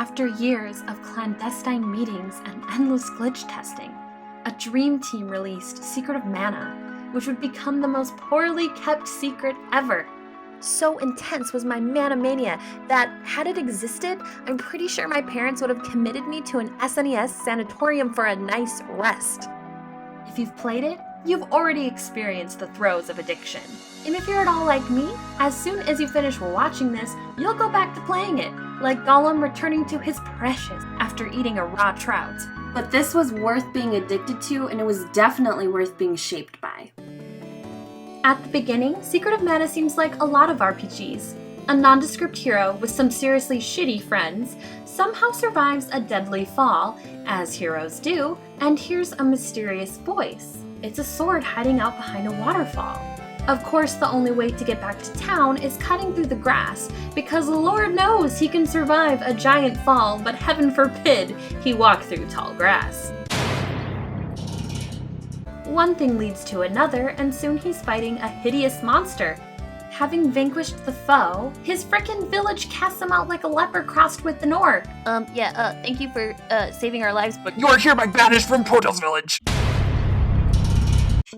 After years of clandestine meetings and endless glitch testing, a dream team released Secret of Mana, which would become the most poorly kept secret ever. So intense was my mana mania that, had it existed, I'm pretty sure my parents would have committed me to an SNES sanatorium for a nice rest. If you've played it, you've already experienced the throes of addiction. And if you're at all like me, as soon as you finish watching this, you'll go back to playing it, like Gollum returning to his precious after eating a raw trout. But this was worth being addicted to, and it was definitely worth being shaped by. At the beginning, Secret of Mana seems like a lot of RPGs. A nondescript hero with some seriously shitty friends somehow survives a deadly fall, as heroes do, and hears a mysterious voice. It's a sword hiding out behind a waterfall. Of course, the only way to get back to town is cutting through the grass, because Lord knows he can survive a giant fall, but heaven forbid he walk through tall grass. One thing leads to another, and soon he's fighting a hideous monster. Having vanquished the foe, his frickin' village casts him out like a leper crossed with an orc. Thank you for saving our lives, but You are hereby banished from Portal's village!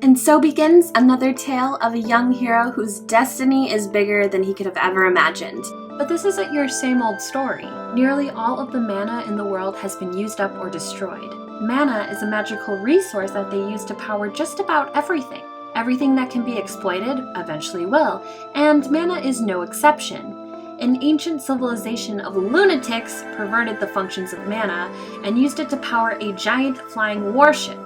And so begins another tale of a young hero whose destiny is bigger than he could have ever imagined. But this isn't your same old story. Nearly all of the mana in the world has been used up or destroyed. Mana is a magical resource that they use to power just about everything. Everything that can be exploited eventually will, and mana is no exception. An ancient civilization of lunatics perverted the functions of mana and used it to power a giant flying warship.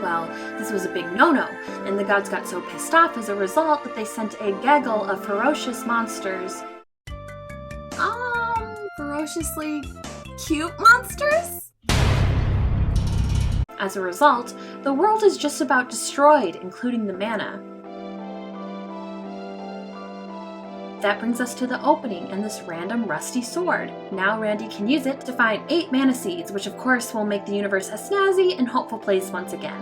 Well, this was a big no-no, and the gods got so pissed off as a result that they sent a gaggle of ferocious monsters. Ferociously cute monsters? As a result, the world is just about destroyed, including the mana. That brings us to the opening and this random rusty sword. Now Randy can use it to find 8 mana seeds, which of course will make the universe a snazzy and hopeful place once again.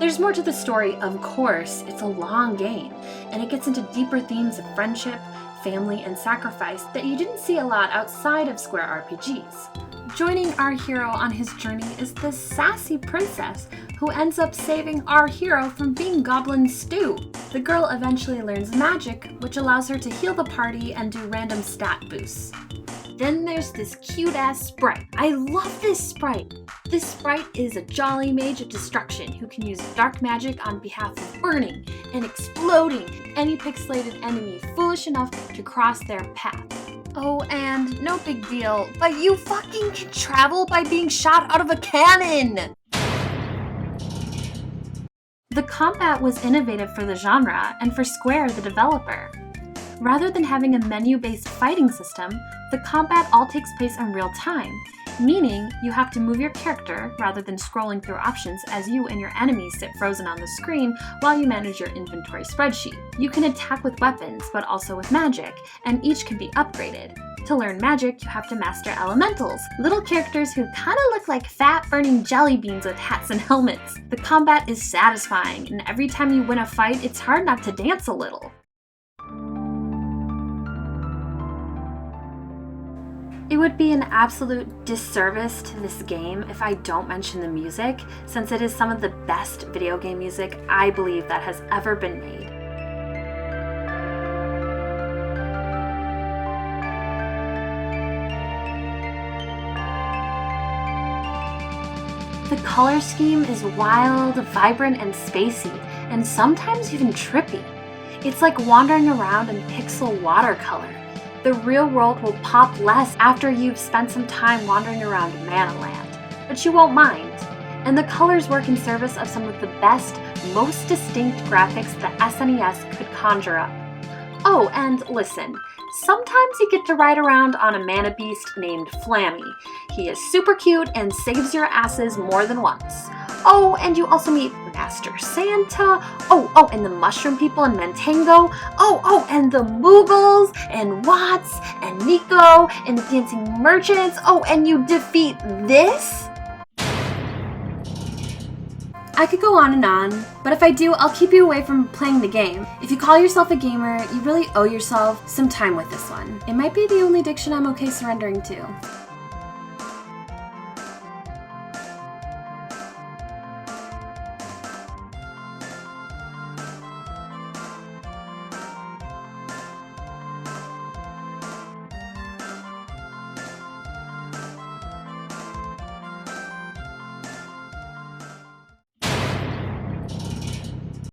There's more to the story, of course. It's a long game, and it gets into deeper themes of friendship, family, and sacrifice that you didn't see a lot outside of Square RPGs. Joining our hero on his journey is this sassy princess who ends up saving our hero from being goblin stew. The girl eventually learns magic, which allows her to heal the party and do random stat boosts. Then there's this cute-ass sprite. I love this sprite! This sprite is a jolly mage of destruction who can use dark magic on behalf of burning and exploding any pixelated enemy foolish enough to cross their path. Oh, and no big deal, but you fucking can travel by being shot out of a cannon! The combat was innovative for the genre and for Square, the developer. Rather than having a menu-based fighting system, the combat all takes place in real time, meaning you have to move your character rather than scrolling through options as you and your enemies sit frozen on the screen while you manage your inventory spreadsheet. You can attack with weapons, but also with magic, and each can be upgraded. To learn magic, you have to master elementals, little characters who kinda look like fat burning jelly beans with hats and helmets. The combat is satisfying, and every time you win a fight, it's hard not to dance a little. It would be an absolute disservice to this game if I don't mention the music, since it is some of the best video game music I believe that has ever been made. The color scheme is wild, vibrant, and spacey, and sometimes even trippy. It's like wandering around in pixel watercolor. The real world will pop less after you've spent some time wandering around Mana Land, but you won't mind. And the colors work in service of some of the best, most distinct graphics the SNES could conjure up. Oh, and listen, sometimes you get to ride around on a mana beast named Flammy. He is super cute and saves your asses more than once. Oh, and you also meet Master Santa. Oh, and the mushroom people in Mantango. Oh, and the Moogles, and Watts, and Nico, and the dancing merchants. Oh, and you defeat this? I could go on, but if I do, I'll keep you away from playing the game. If you call yourself a gamer, you really owe yourself some time with this one. It might be the only addiction I'm okay surrendering to.